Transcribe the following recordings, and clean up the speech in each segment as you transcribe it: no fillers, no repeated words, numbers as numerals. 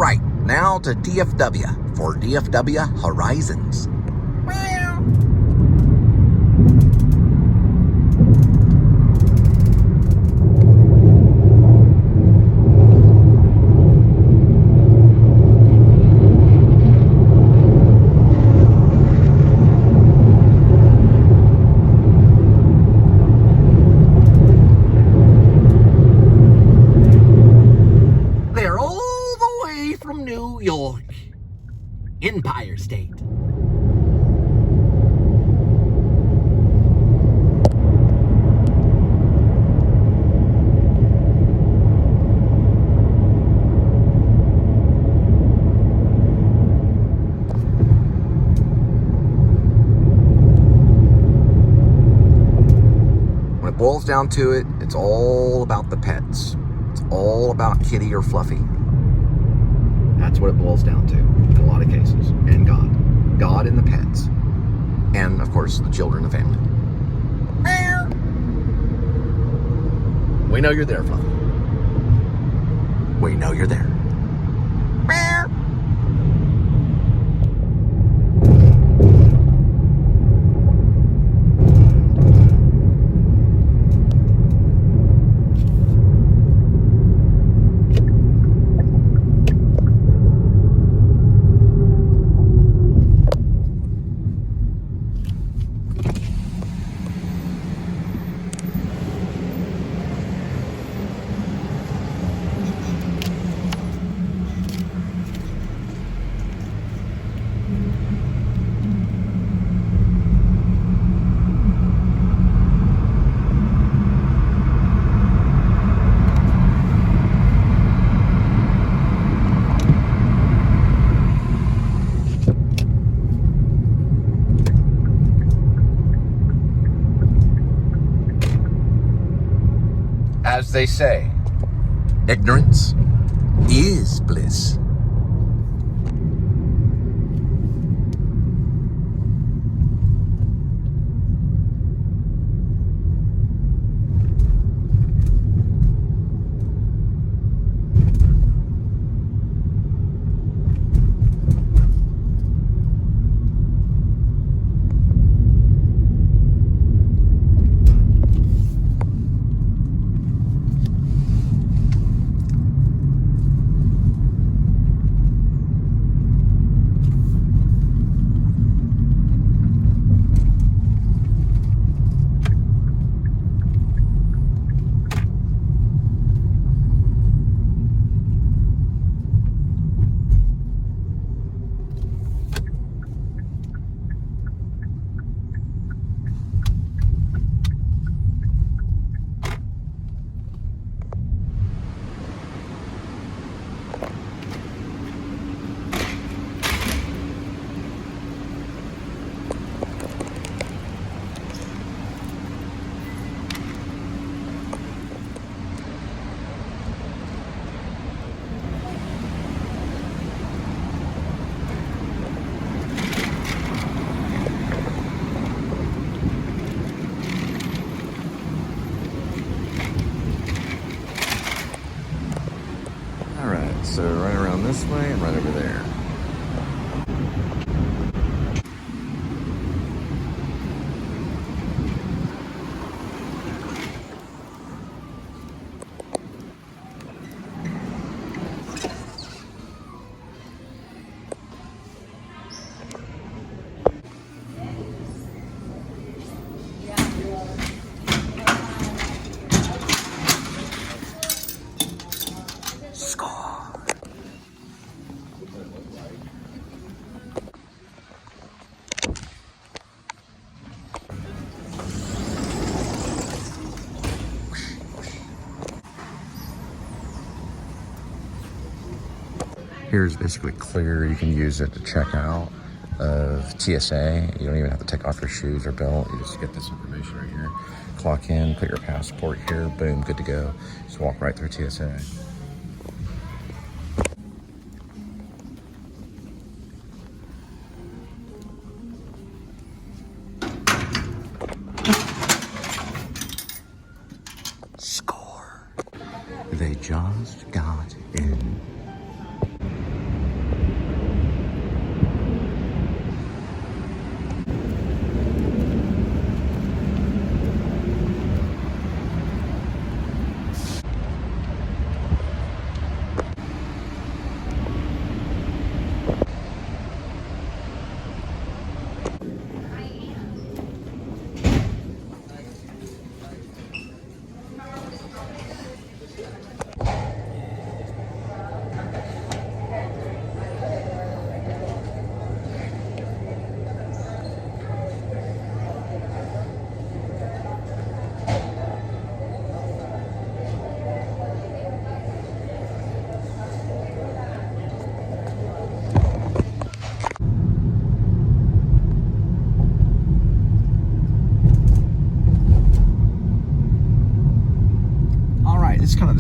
right, now to DFW for DFW Horizons. They're all the way from New York, Empire State. When it boils down to it, it's all about the pets. It's all about Kitty or Fluffy. That's what it boils down to in a lot of cases. And God. God and the pets. And, of course, the children and the family. We know you're there, Fluffy. We know you're there. As they say, ignorance is bliss. So right around this way and right over there. Here's basically clear. You can use it to check out of TSA. You don't even have to take off your shoes or belt. You just get this information right here. Clock in, put your passport here, boom, good to go. Just walk right through TSA. Score. They just got in.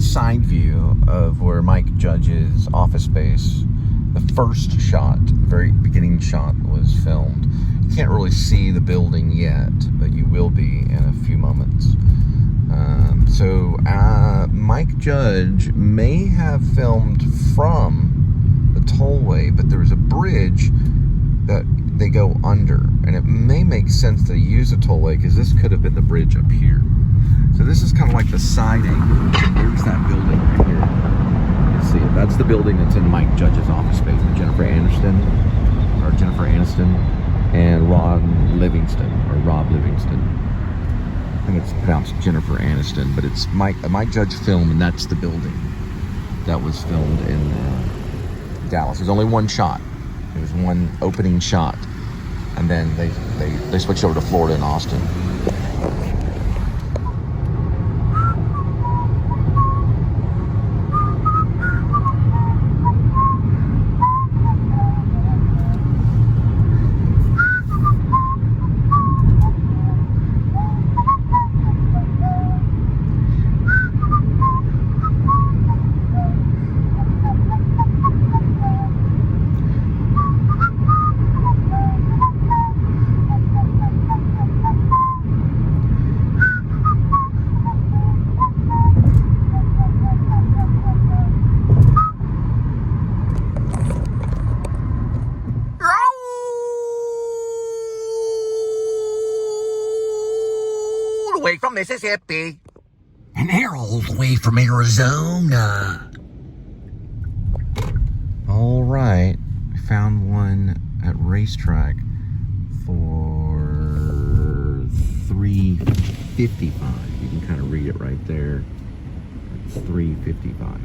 the side view of where Mike Judge's office space, the first shot, the very beginning shot, was filmed. You can't really see the building yet, but you will be in a few moments. So Mike Judge may have filmed from the tollway, but there's a bridge that they go under, and it may make sense to use a tollway because this could have been the bridge up here. So this is kind of like the side angle. There's that building right here. You can see it. That's the building that's in Mike Judge's office space with Jennifer Aniston and Rob Livingston. I think it's pronounced Jennifer Aniston, but it's Mike Judge film, and that's the building that was filmed in Dallas. There's only one shot. There was one opening shot, and then they switched over to Florida and Austin. Away from Mississippi, and they're all the way from Arizona. All right, we found one at Racetrack for $3.55. You can kind of read it right there. It's $3.55.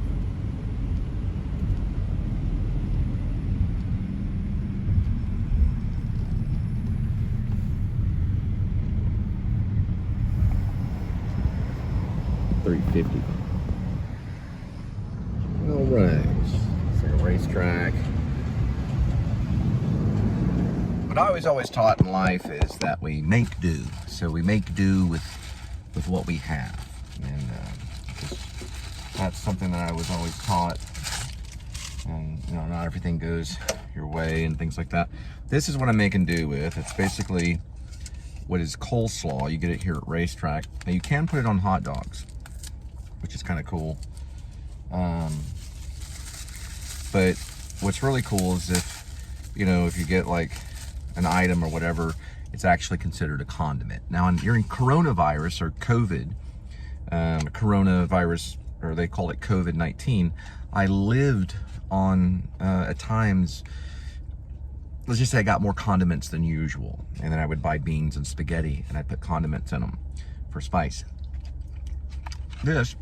$3.50. All right, so a Racetrack. What I was always taught in life is that we make do. So we make do with what we have, and that's something that I was always taught. And you know, not everything goes your way and things like that. This is what I'm making do with. It's basically what is coleslaw. You get it here at Racetrack. Now you can put it on hot dogs, which is kind of cool. But what's really cool is if you get like an item or whatever, it's actually considered a condiment. Now, during coronavirus or COVID, or they call it COVID-19, I lived on, at times, let's just say I got more condiments than usual. And then I would buy beans and spaghetti, and I'd put condiments in them for spice. This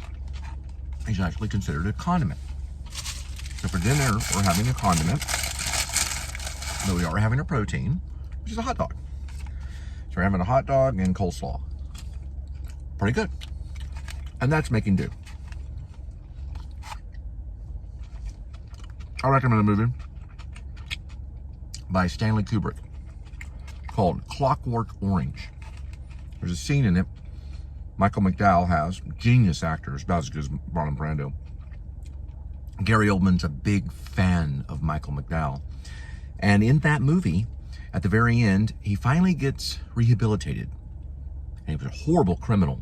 is actually considered a condiment. So for dinner, we're having a condiment, but we are having a protein, which is a hot dog. So we're having a hot dog and coleslaw. Pretty good. And that's making do. I recommend a movie by Stanley Kubrick called Clockwork Orange. There's a scene in it Michael McDowell has, genius actors, about as good as Marlon Brando. Gary Oldman's a big fan of Michael McDowell. And in that movie, at the very end, he finally gets rehabilitated. And he was a horrible criminal,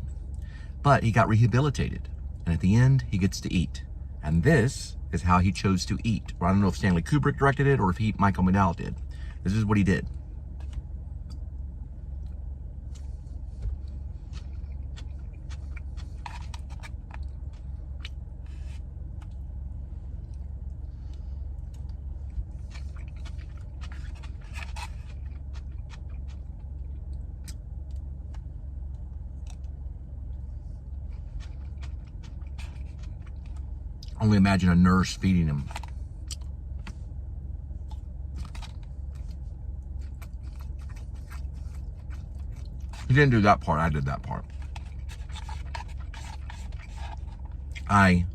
but he got rehabilitated. And at the end, he gets to eat. And this is how he chose to eat. Well, I don't know if Stanley Kubrick directed it or if Michael McDowell did. This is what he did. Only imagine a nurse feeding him. He didn't do that part, I did that part. I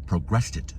progressed it.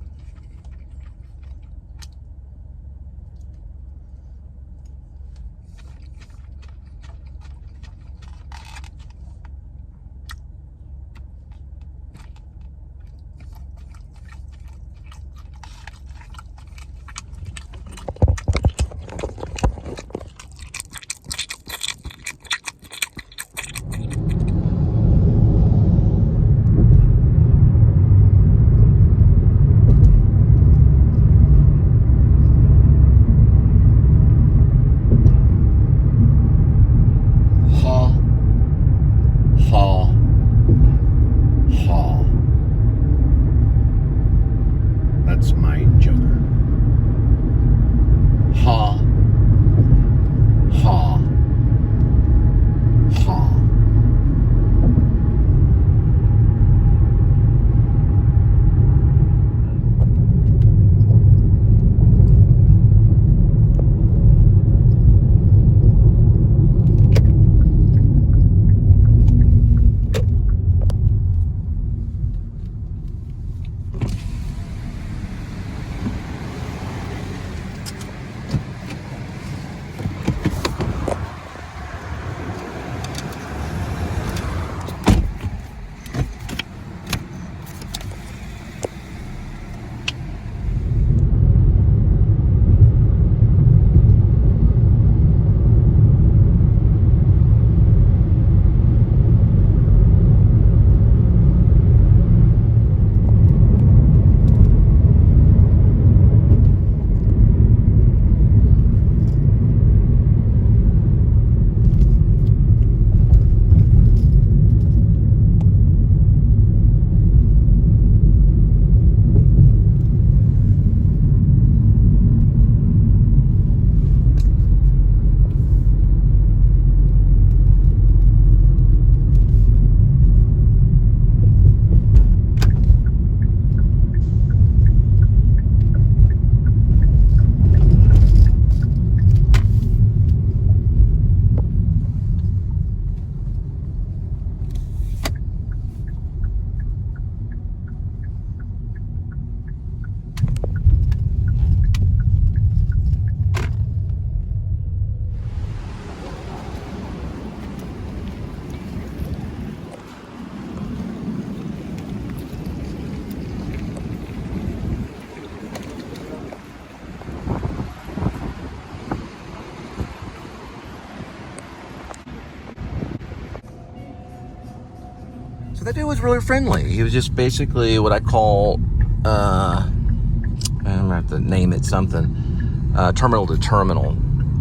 that dude was really friendly. He was just basically what I call, I'm gonna have to name it something, terminal to terminal.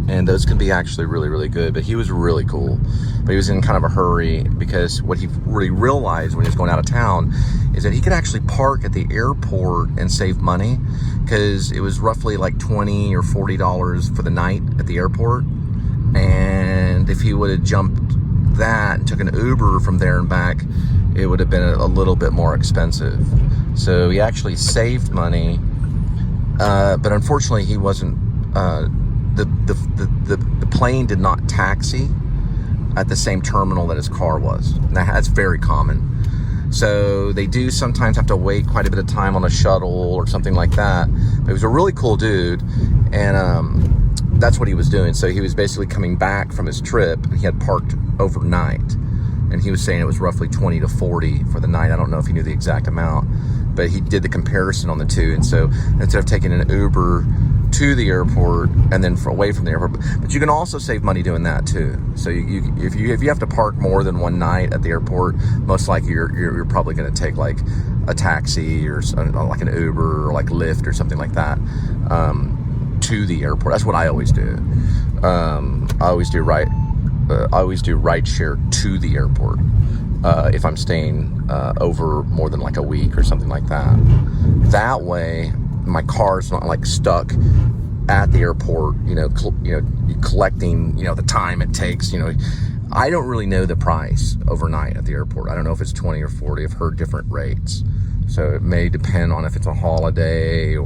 And those can be actually really, really good. But he was really cool. But he was in kind of a hurry because what he really realized when he was going out of town is that he could actually park at the airport and save money, because it was roughly like $20 or $40 for the night at the airport. And if he would have jumped that and took an Uber from there and back, it would have been a little bit more expensive. So he actually saved money, but unfortunately he wasn't, the plane did not taxi at the same terminal that his car was. That's very common. So they do sometimes have to wait quite a bit of time on a shuttle or something like that. But he was a really cool dude, and that's what he was doing. So he was basically coming back from his trip, and he had parked overnight. And he was saying it was roughly 20 to 40 for the night. I don't know if he knew the exact amount, but he did the comparison on the two. And so instead of taking an Uber to the airport and then away from the airport, but you can also save money doing that too. So if you have to park more than one night at the airport, most likely you're probably going to take like a taxi or like an Uber or like Lyft or something like that to the airport. That's what I always do. I always do ride share to the airport if I'm staying over more than like a week or something like that. That way my car's not like stuck at the airport, collecting, the time it takes. I don't really know the price overnight at the airport. I don't know if it's 20 or 40. I've heard different rates. So it may depend on if it's a holiday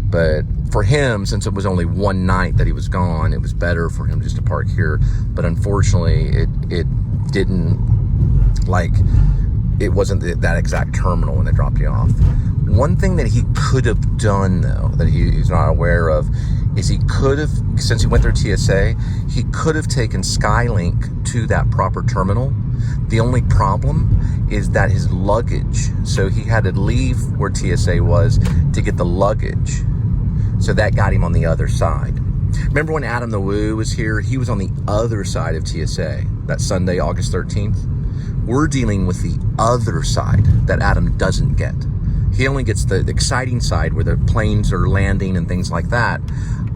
but for him, since it was only one night that he was gone, it was better for him just to park here. But unfortunately, it wasn't that exact terminal when they dropped you off. One thing that he could have done, though, that he's not aware of, is he could have, since he went through TSA, he could have taken Skylink to that proper terminal. The only problem is that his luggage, so he had to leave where TSA was to get the luggage. So that got him on the other side. Remember when A.D.W.C was here? He was on the other side of TSA, that Sunday, August 13th. We're dealing with the other side that Adam doesn't get. He only gets the exciting side where the planes are landing and things like that.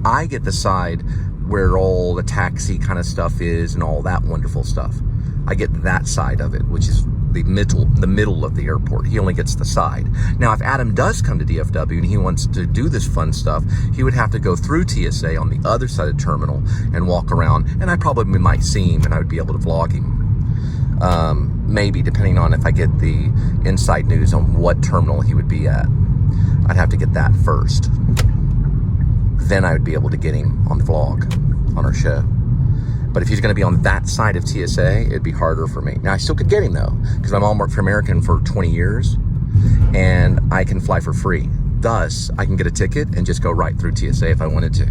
I get the side where all the taxi kind of stuff is and all that wonderful stuff. I get that side of it, which is the middle of the airport. He only gets the side. Now, if Adam does come to DFW and he wants to do this fun stuff, he would have to go through TSA on the other side of the terminal and walk around, and I probably might see him and I would be able to vlog him. Maybe, depending on if I get the inside news on what terminal he would be at. I'd have to get that first. Then I would be able to get him on the vlog, on our show. But if he's going to be on that side of TSA, it'd be harder for me. Now, I still could get him, though, because I'm on work for American for 20 years, and I can fly for free. Thus, I can get a ticket and just go right through TSA if I wanted to,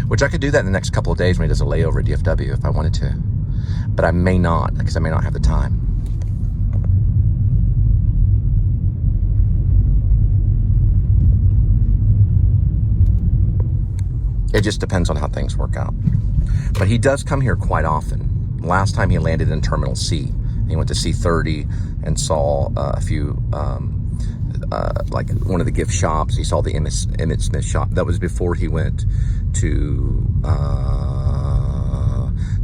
which I could do that in the next couple of days when he does a layover at DFW if I wanted to. But I may not, because I may not have the time. It just depends on how things work out. But he does come here quite often. Last time he landed in Terminal C. He went to C30 and saw a few, like one of the gift shops. He saw the Emmett Smith shop. That was before he went to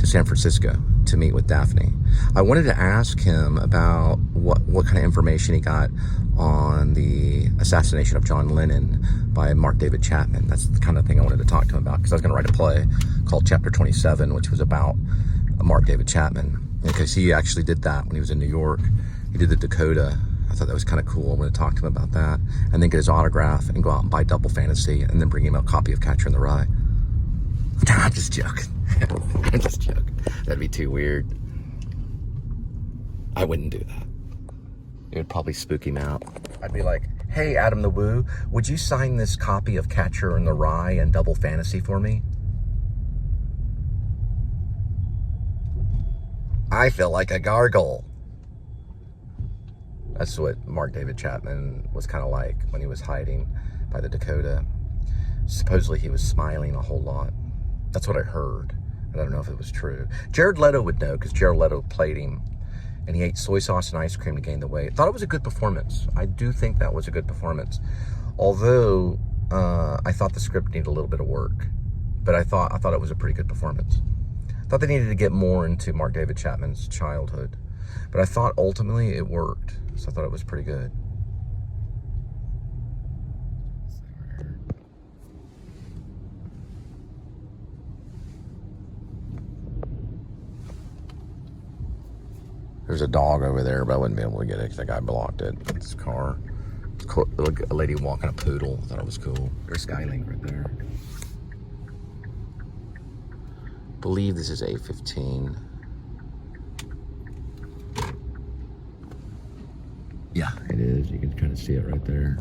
San Francisco to meet with Daphne. I wanted to ask him about what kind of information he got on the assassination of John Lennon by Mark David Chapman. That's the kind of thing I wanted to talk to him about, because I was going to write a play called Chapter 27, which was about Mark David Chapman, because he actually did that when he was in New York. He did the Dakota. I thought that was kind of cool. I want to talk to him about that, and then get his autograph and go out and buy Double Fantasy, and then bring him a copy of Catcher in the Rye. I'm just joking. I'm just joking. That'd be too weird. I wouldn't do that. It would probably spook him out. I'd be like, hey, A.D.W.C, would you sign this copy of Catcher in the Rye and Double Fantasy for me? I feel like a gargoyle. That's what Mark David Chapman was kind of like when he was hiding by the Dakota. Supposedly he was smiling a whole lot. That's what I heard. I don't know if it was true. Jared Leto would know, because Jared Leto played him and he ate soy sauce and ice cream to gain the weight. Thought it was a good performance. I do think that was a good performance. Although, I thought the script needed a little bit of work. But I thought it was a pretty good performance. I thought they needed to get more into Mark David Chapman's childhood. But I thought ultimately it worked. So I thought it was pretty good. There's a dog over there, but I wouldn't be able to get it because that guy blocked it. It's a car. It's cool. A lady walking a poodle. I thought it was cool. There's Skylink right there. I believe this is A15. Yeah, it is. You can kind of see it right there.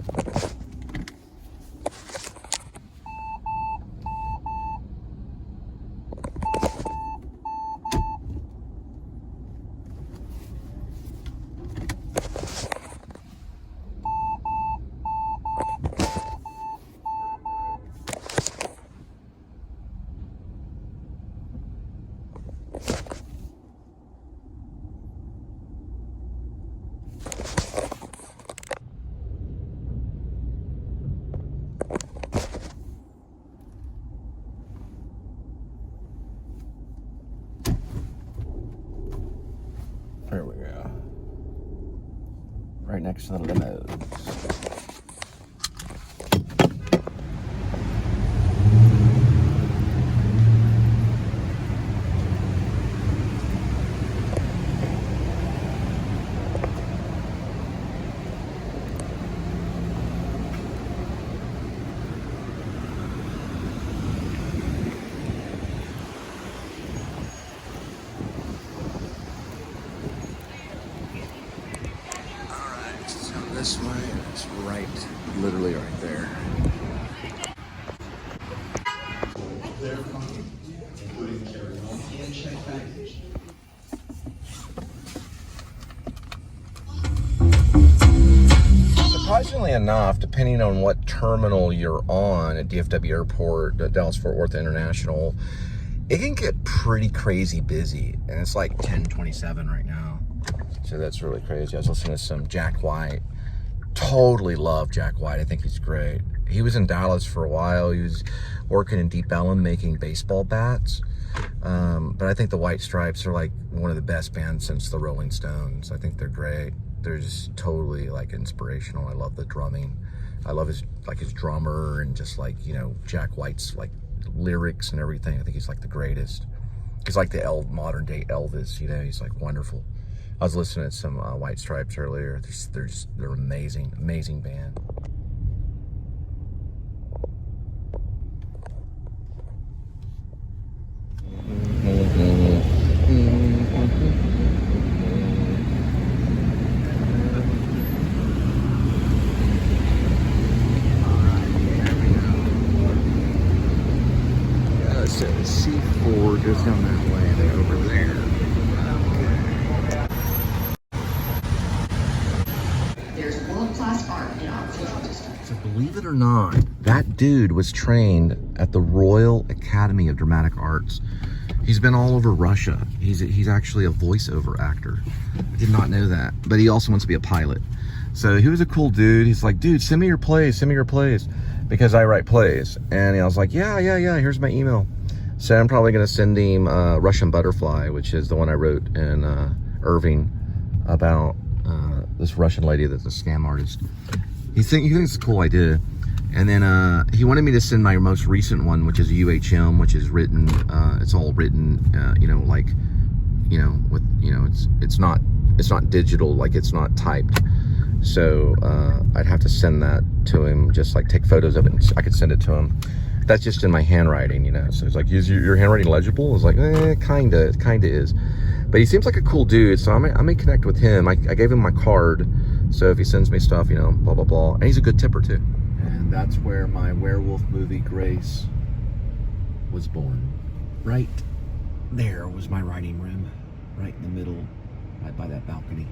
There we go. Right next to the limos. This way, it's right, literally right there. Surprisingly enough, depending on what terminal you're on at DFW Airport, Dallas-Fort Worth International, it can get pretty crazy busy. And it's like 10:27 right now. So that's really crazy. I was listening to some Jack White. Totally love Jack White. I think he's great. He was in Dallas for a while. He was working in Deep Ellum making baseball bats. But I think the White Stripes are like one of the best bands since the Rolling Stones. I think they're great. They're just totally like inspirational. I love the drumming. I love his drummer and just like, you know, Jack White's like lyrics and everything. I think he's like the greatest. He's like the modern day Elvis, you know, he's like wonderful. I was listening to some White Stripes earlier. They're amazing, amazing band. So C4 goes down that way, they're over there. There's world-class art in our cultural district. So believe it or not, that dude was trained at the Royal Academy of Dramatic Arts. He's been all over Russia. He's actually a voiceover actor. I did not know that, but he also wants to be a pilot. So he was a cool dude. He's like, dude, send me your plays, because I write plays. And I was like, yeah, here's my email. So I'm probably going to send him Russian Butterfly, which is the one I wrote in Irving about this Russian lady that's a scam artist. He thinks it's a cool idea. And then he wanted me to send my most recent one, which is UHM, which is written, it's all written, it's not digital, like it's not typed. So I'd have to send that to him, just like take photos of it and I could send it to him. That's just in my handwriting, you know. So it's like, is your handwriting legible? It's like, it kinda is. But he seems like a cool dude, so I may connect with him. I gave him my card, so if he sends me stuff, you know, blah, blah, blah. And he's a good tipper, too. And that's where my werewolf movie, Grace, was born. Right there was my writing room, right in the middle, right by that balcony.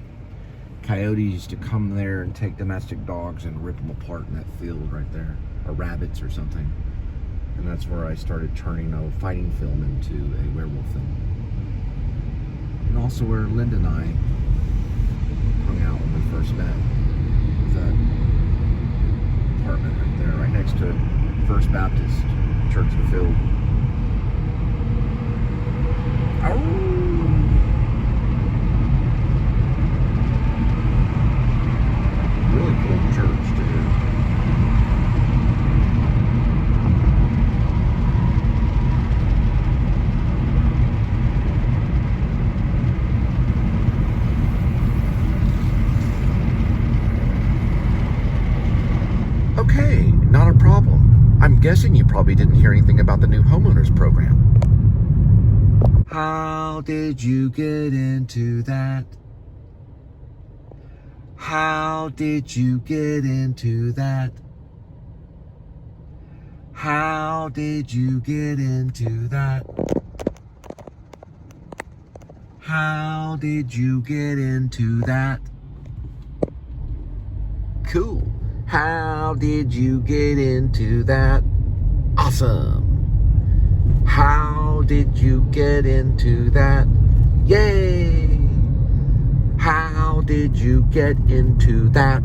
Coyotes used to come there and take domestic dogs and rip them apart in that field right there, or rabbits or something. And that's where I started turning a fighting film into a werewolf film. And also where Linda and I hung out when we first met. That apartment right there, right next to First Baptist Church of the Field. Oh. Really cool church, too. Okay, not a problem. I'm guessing you probably didn't hear anything about the new homeowners program. How did you get into that? How did you get into that? How did you get into that? How did you get into that? Cool. How did you get into that? Awesome. How did you get into that? Yay! How did you get into that?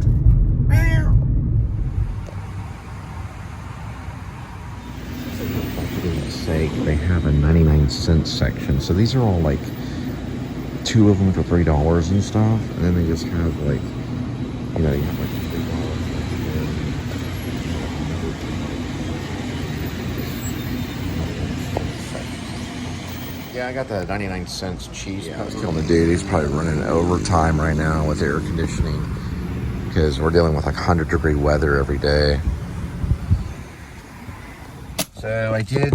For goodness sake, they have a 99-cent section. So these are all like 2 of them for $3 and stuff. And then they just have like, you know, you have like $3. Yeah, I got the 99 cents cheese. Yeah, I was telling the dude, he's probably running overtime right now with air conditioning because we're dealing with like 100-degree weather every day. So I did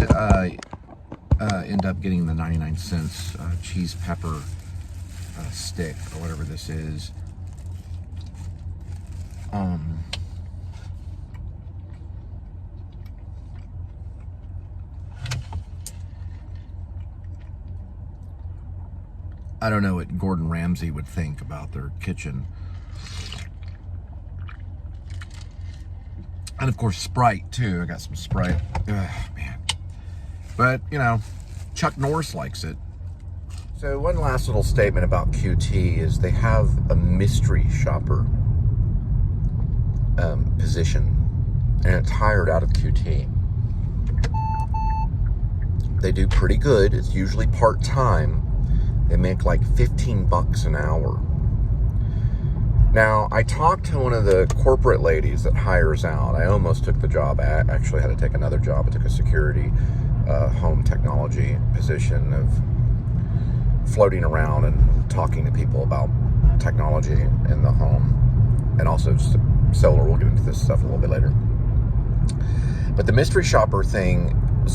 end up getting the 99 cents cheese pepper stick or whatever this is. I don't know what Gordon Ramsay would think about their kitchen. And of course, Sprite too. I got some Sprite. Ugh, man. But, you know, Chuck Norris likes it. So one last little statement about QT is they have a mystery shopper position, and it's hired out of QT. They do pretty good. It's usually part-time. They make like $15 an hour. Now, I talked to one of the corporate ladies that hires out. I almost took the job. I actually had to take another job. I took a security home technology position of floating around and talking to people about technology in the home, and also just solar. We'll get into this stuff a little bit later. But the mystery shopper thing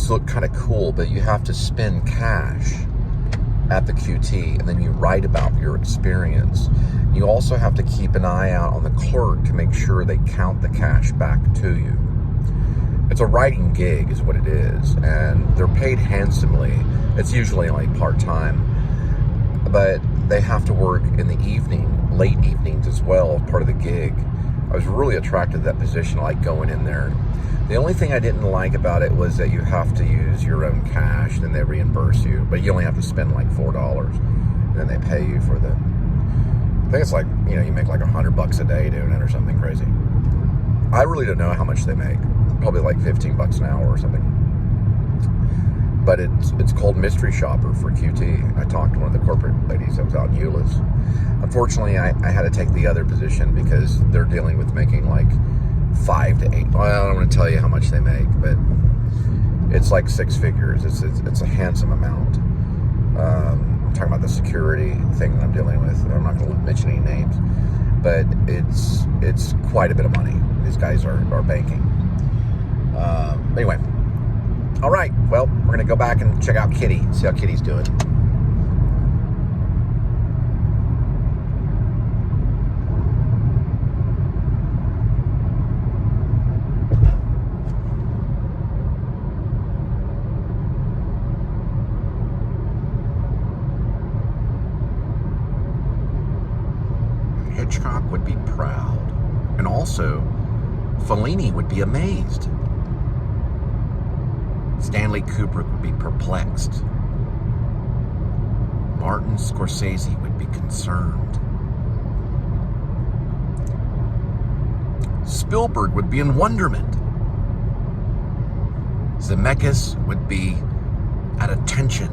looked kind of cool, but you have to spend cash at the QT, and then you write about your experience. You also have to keep an eye out on the clerk to make sure they count the cash back to you. It's a writing gig is what it is, and they're paid handsomely. It's usually like part-time, but they have to work in the evening, late evenings as well, as part of the gig. I was really attracted to that position, I like going in there. The only thing I didn't like about it was that you have to use your own cash, then they reimburse you, but you only have to spend like $4, and then they pay you for the, I think it's like, you know, you make like $100 a day doing it or something crazy. I really don't know how much they make, probably like $15 an hour or something. But it's called Mystery Shopper for QT. I talked to one of the corporate ladies that was out in Euless. Unfortunately, I had to take the other position because they're dealing with making like 5 to 8. Well, I don't want to tell you how much they make, but it's like 6 figures. It's a handsome amount. I'm talking about the security thing that I'm dealing with. I'm not going to mention any names, but it's quite a bit of money. These guys are banking. Anyway, all right. Well, we're going to go back and check out Kitty, see how Kitty's doing. Hitchcock would be proud, and also Fellini would be amazed. Stanley Kubrick would be perplexed. Martin Scorsese would be concerned. Spielberg would be in wonderment. Zemeckis would be at attention.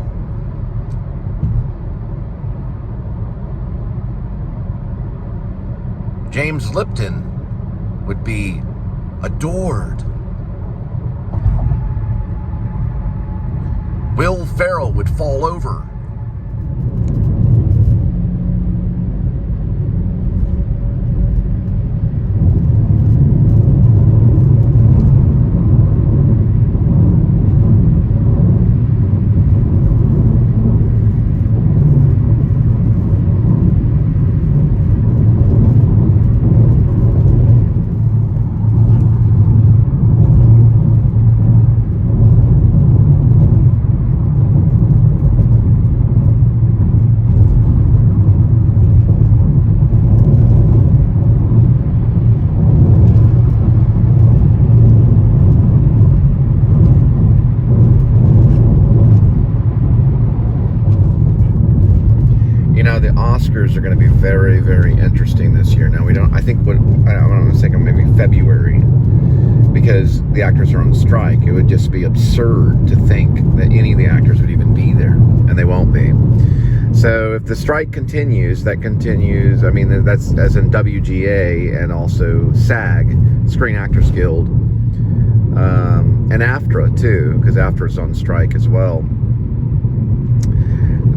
James Lipton would be adored. Will Ferrell would fall over. The Oscars are going to be very, very interesting this year. Now, I think I'm going to say maybe February, because the actors are on strike. It would just be absurd to think that any of the actors would even be there, and they won't be. So if the strike continues, that continues. I mean, that's as in WGA and also SAG, Screen Actors Guild, and AFTRA too, because AFTRA's on strike as well.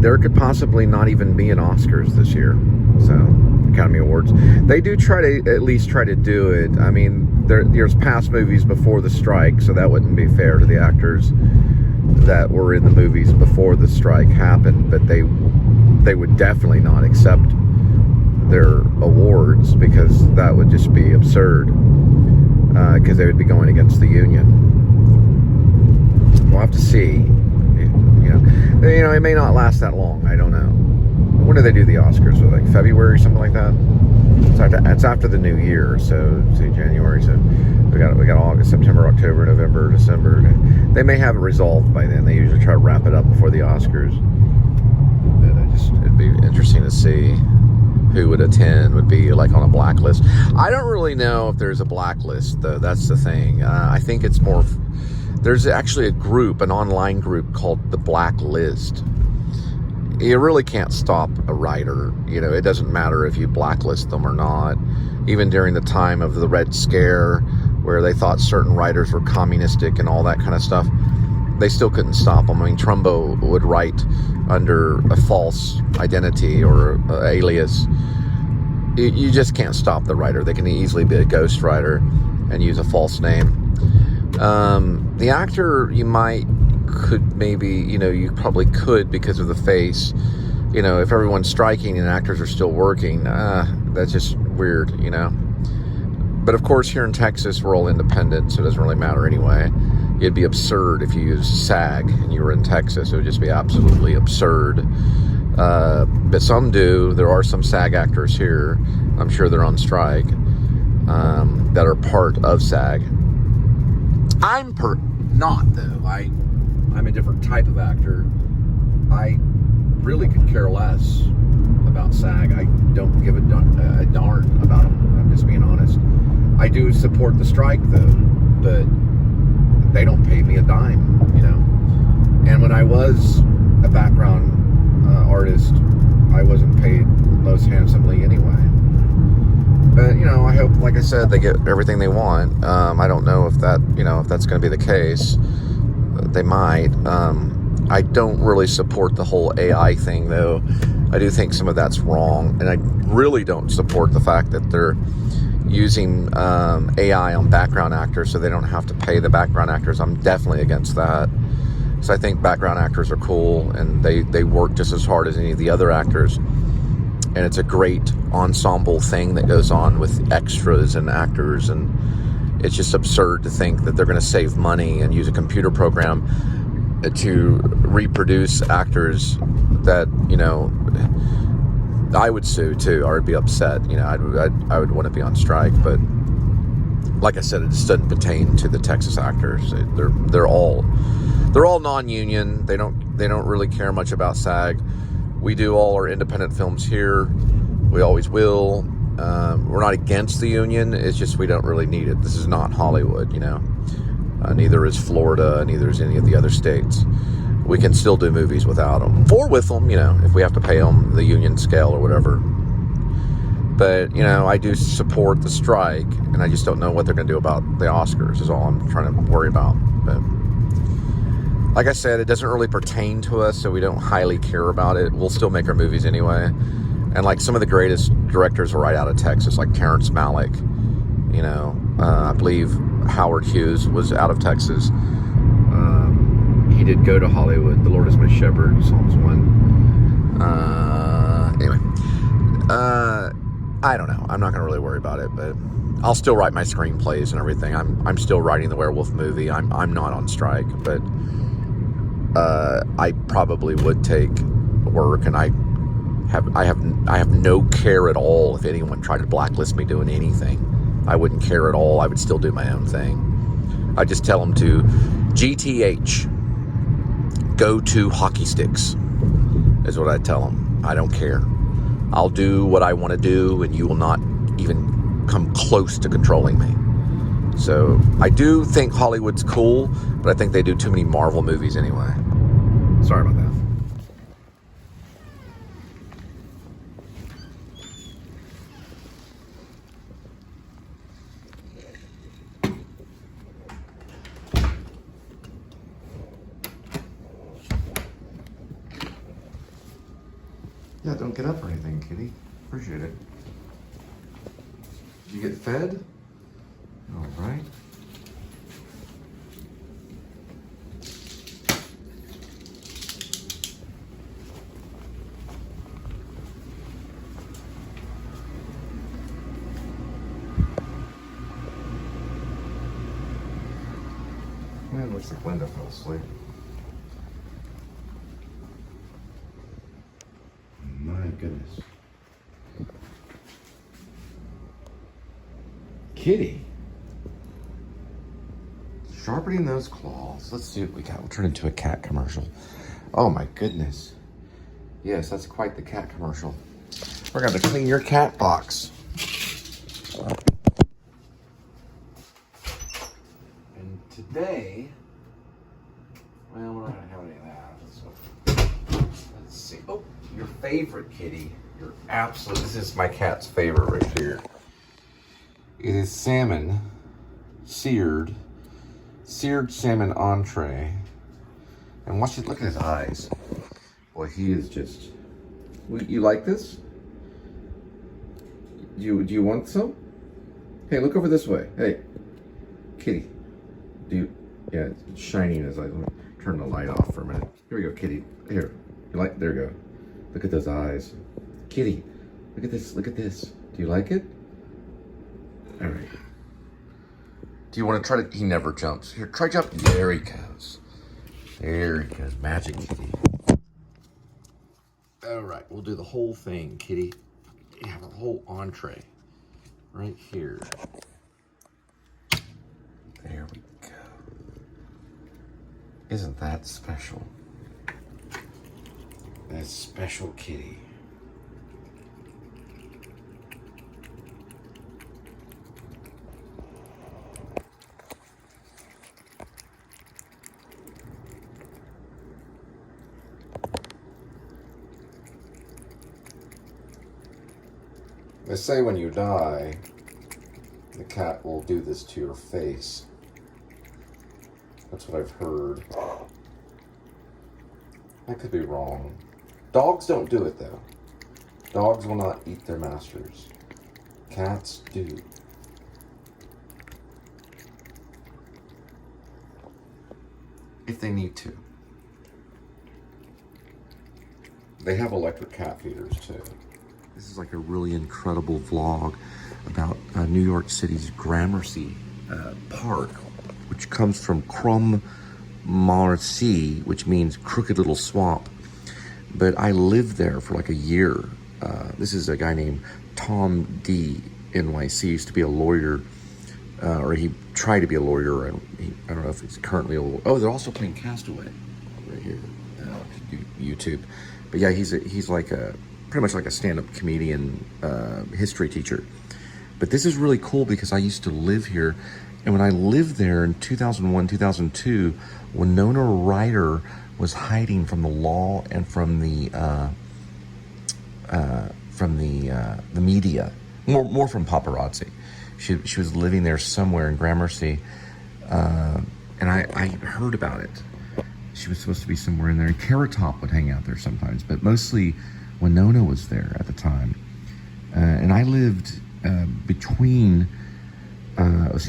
There could possibly not even be an Oscars this year. So, Academy Awards. They do at least try to do it. I mean, there's past movies before the strike, so that wouldn't be fair to the actors that were in the movies before the strike happened, but they would definitely not accept their awards, because that would just be absurd, because they would be going against the union. We'll have to see. It may not last that long. I don't know. When do they do the Oscars? So like February, something like that. It's after the new year, so say January. So we got August, September, October, November, December. They may have it resolved by then. They usually try to wrap it up before the Oscars. But it'd be interesting to see who would attend. Would be like on a blacklist. I don't really know if there's a blacklist, though. That's the thing. I think it's more. There's actually a group, an online group called The Blacklist. You really can't stop a writer. It doesn't matter if you blacklist them or not. Even during the time of the Red Scare, where they thought certain writers were communistic and all that kind of stuff, they still couldn't stop them. I mean, Trumbo would write under a false identity or alias. You just can't stop the writer. They can easily be a ghostwriter and use a false name. The actor, you probably could because of the face. If everyone's striking and actors are still working, that's just weird, But of course, here in Texas, we're all independent, so it doesn't really matter anyway. It'd be absurd if you used SAG and you were in Texas. It would just be absolutely absurd. But some do. There are some SAG actors here. I'm sure they're on strike, that are part of SAG. I'm not, though. I'm a different type of actor. I really could care less about SAG. I don't give a darn about them. I'm just being honest. I do support the strike, though, but they don't pay me a dime, And when I was a background artist, I wasn't paid most handsomely anyway. But, I hope, like I said, they get everything they want. I don't know if that's going to be the case. They might. I don't really support the whole AI thing, though. I do think some of that's wrong. And I really don't support the fact that they're using AI on background actors so they don't have to pay the background actors. I'm definitely against that. So I think background actors are cool, and they work just as hard as any of the other actors. And it's a great ensemble thing that goes on with extras and actors, and it's just absurd to think that they're going to save money and use a computer program to reproduce actors that, I would sue too, or I'd be upset. I would want to be on strike, but like I said, it just doesn't pertain to the Texas actors. They're all non-union. They don't really care much about SAG. We do all our independent films here. We always will. We're not against the union. It's just we don't really need it. This is not Hollywood, you know. Neither is Florida, neither is any of the other states. We can still do movies without them. Or with them, you know, if we have to pay them the union scale or whatever. But, you know, I do support the strike, and I just don't know what they're going to do about the Oscars is all I'm trying to worry about. But like I said, it doesn't really pertain to us, so we don't highly care about it. We'll still make our movies anyway. And like some of the greatest directors are right out of Texas, like Terrence Malick. You know, I believe Howard Hughes was out of Texas. He did go to Hollywood. The Lord is my shepherd, Psalms 1. Anyway, I don't know. I'm not going to really worry about it, but I'll still write my screenplays and everything. I'm still writing the werewolf movie. I'm not on strike, but I probably would take work, and I have no care at all if anyone tried to blacklist me doing anything. I wouldn't care at all. I would still do my own thing. I just tell them to GTH, go to hockey sticks, is what I tell them. I don't care. I'll do what I want to do, and you will not even come close to controlling me. So I do think Hollywood's cool, but I think they do too many Marvel movies anyway. Sorry about that. Yeah, don't get up or anything, kitty. Appreciate it. Did you get fed? All right. Man, looks like Linda fell asleep. My goodness. Kitty. Sharpening those claws. Let's see what we got. We'll turn into a cat commercial. Oh my goodness. Yes, that's quite the cat commercial. We're going to clean your cat box. And today, well, we're not going to have any of that. Let's see. Oh, your favorite, kitty. Your absolute, this is my cat's favorite right here. It is salmon, seared salmon entree. And watch it, look at his eyes. Boy, he is just, you like this? Do you want some? Hey, look over this way. Hey, kitty. Yeah, it's shining as I turn the light off for a minute. Here we go, kitty. Here, there we go. Look at those eyes. Kitty, look at this, Do you like it? All right. Do you want to try to, he never jumps. Here, try jump. There he goes. There he goes, magic kitty. All right, we'll do the whole thing, kitty. You have a whole entree right here. There we go. Isn't that special? That special kitty. They say when you die, the cat will do this to your face. That's what I've heard. I could be wrong. Dogs don't do it though. Dogs will not eat their masters. Cats do. If they need to. They have electric cat feeders too. This is like a really incredible vlog about New York City's Gramercy Park, which comes from Gramercy, which means crooked little swamp. But I lived there for like a year. This is a guy named Tomdnyc. He used to be a lawyer, or he tried to be a lawyer, and I don't know if he's currently a lawyer. Oh, they're also playing Castaway right here, YouTube. But yeah, he's like a pretty much like a stand-up comedian, history teacher. But this is really cool because I used to live here. And when I lived there in 2001, 2002, Winona Ryder was hiding from the law and from the media, more from paparazzi. She was living there somewhere in Gramercy, and I heard about it. She was supposed to be somewhere in there, and Carrot Top would hang out there sometimes, but mostly Winona was there at the time. And I lived between, it was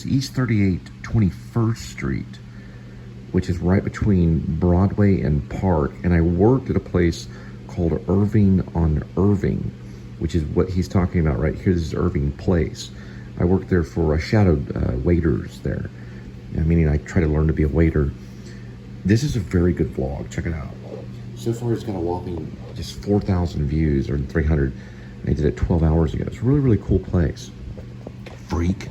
East 38, 21st Street, which is right between Broadway and Park. And I worked at a place called Irving on Irving, which is what he's talking about right here. This is Irving Place. I worked there for shadowed waiters there, meaning I try to learn to be a waiter. This is a very good vlog. Check it out. So far, it's got a whopping just 4,000 views, or 300. And I did it 12 hours ago. It's a really, really cool place. Freak.